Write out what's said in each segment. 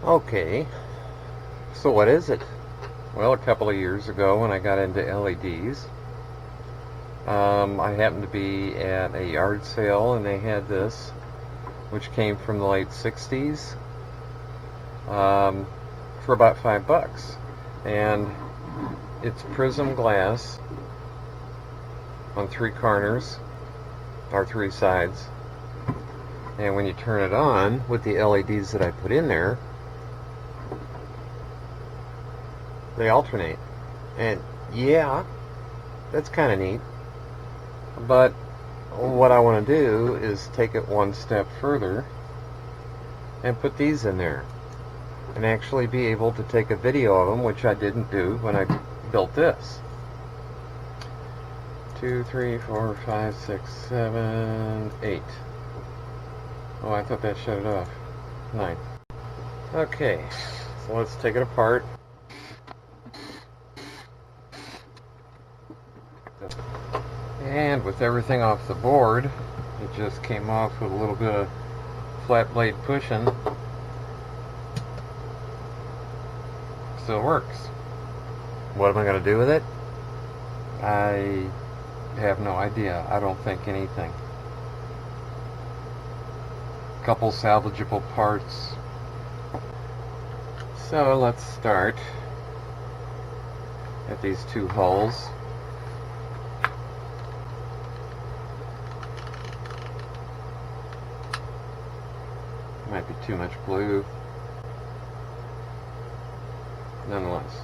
Okay, so what is it? Well, a couple of years ago when I got into LEDs, I happened to be at a yard sale and they had this, which came from the late 60s, for about $5. And it's prism glass on three corners, or three sides. And when you turn it on with the LEDs that I put in there, they alternate. And yeah, that's kind of neat. But what I want to do is take it one step further and put these in there and actually be able to take a video of them, which I didn't do when I built this. 2, 3, 4, 5, 6, 7, 8. Oh, I thought that shut it off. 9. Okay, so let's take it apart. And with everything off the board, it just came off with a little bit of flat blade pushing. Still works. What am I going to do with it? I have no idea. I don't think anything. Couple salvageable parts. So let's start at these two holes. Might be too much glue. Nonetheless.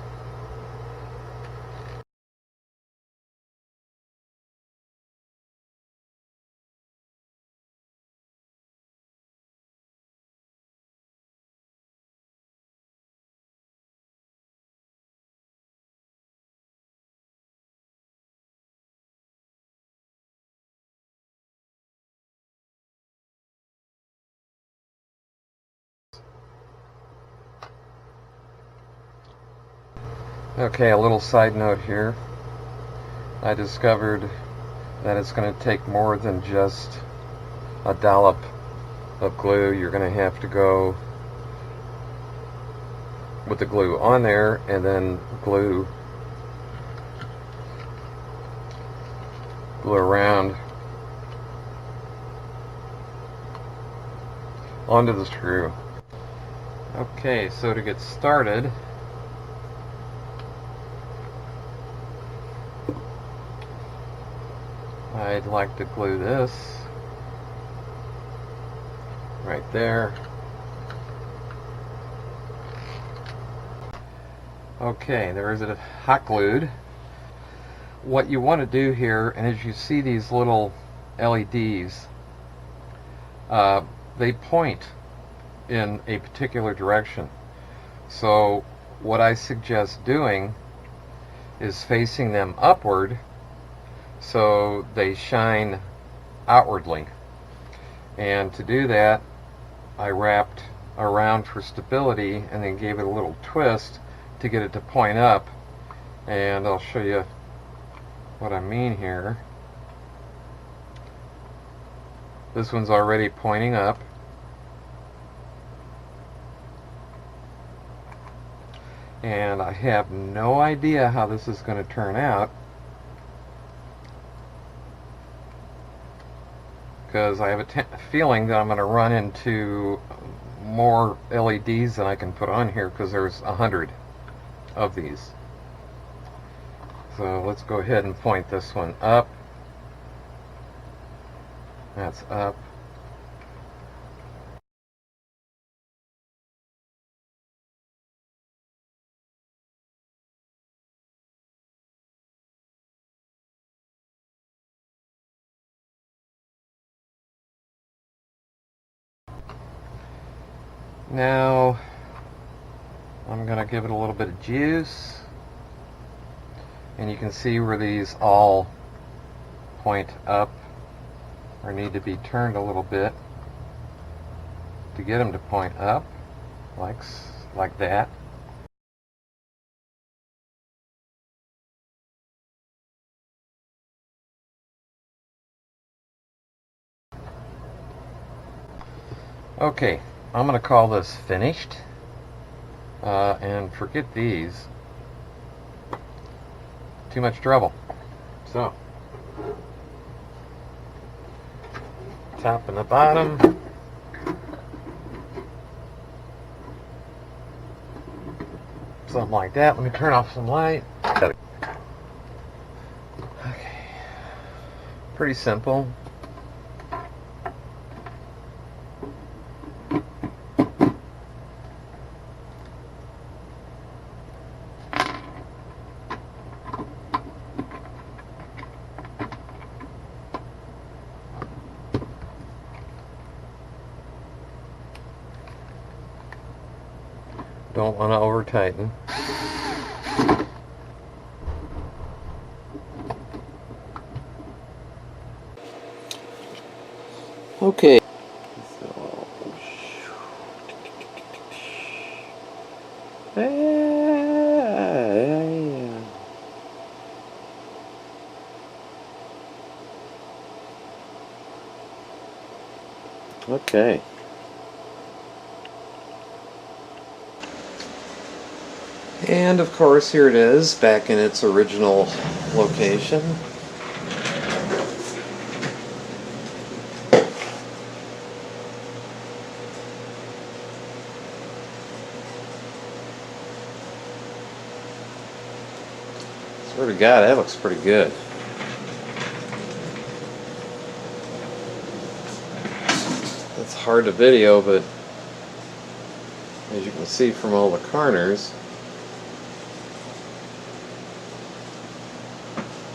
Okay, a little side note here. I discovered that it's going to take more than just a dollop of glue. You're going to have to go with the glue on there and then glue around onto the screw. Okay, so to get started, I'd like to glue this right there. Okay, there is it hot glued. What you want to do here, and as you see these little LEDs, they point in a particular direction. So what I suggest doing is facing them upward so they shine outwardly. And to do that, I wrapped around for stability and then gave it a little twist to get it to point up. And I'll show you what I mean here. This one's already pointing up. And I have no idea how this is going to turn out, because I have a feeling that I'm going to run into more LEDs than I can put on here, because there's 100 of these. So let's go ahead and point this one up. That's up. Now I'm going to give it a little bit of juice, and you can see where these all point up or need to be turned a little bit to get them to point up, like that. Okay, I'm going to call this finished. And forget these. Too much trouble. So, top and the bottom. Something like that. Let me turn off some light. Okay. Pretty simple. Don't want to over tighten. Okay. So, okay. And of course, here it is, back in its original location. Swear to God, that looks pretty good. It's hard to video, but as you can see from all the corners,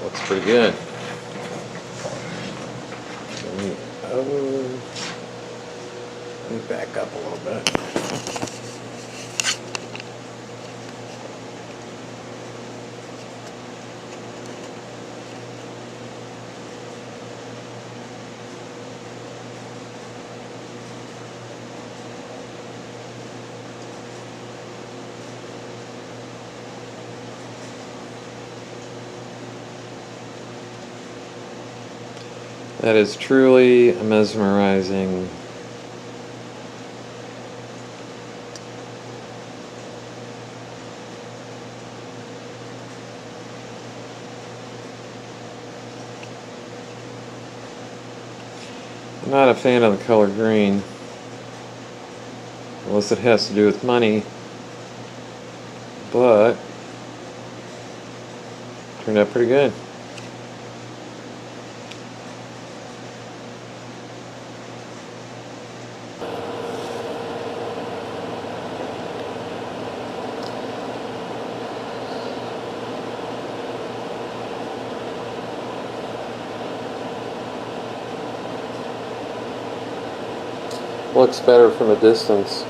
looks pretty good. Let me back up a little bit. That is truly mesmerizing. I'm not a fan of the color green, unless it has to do with money, but turned out pretty good. Looks better from a distance.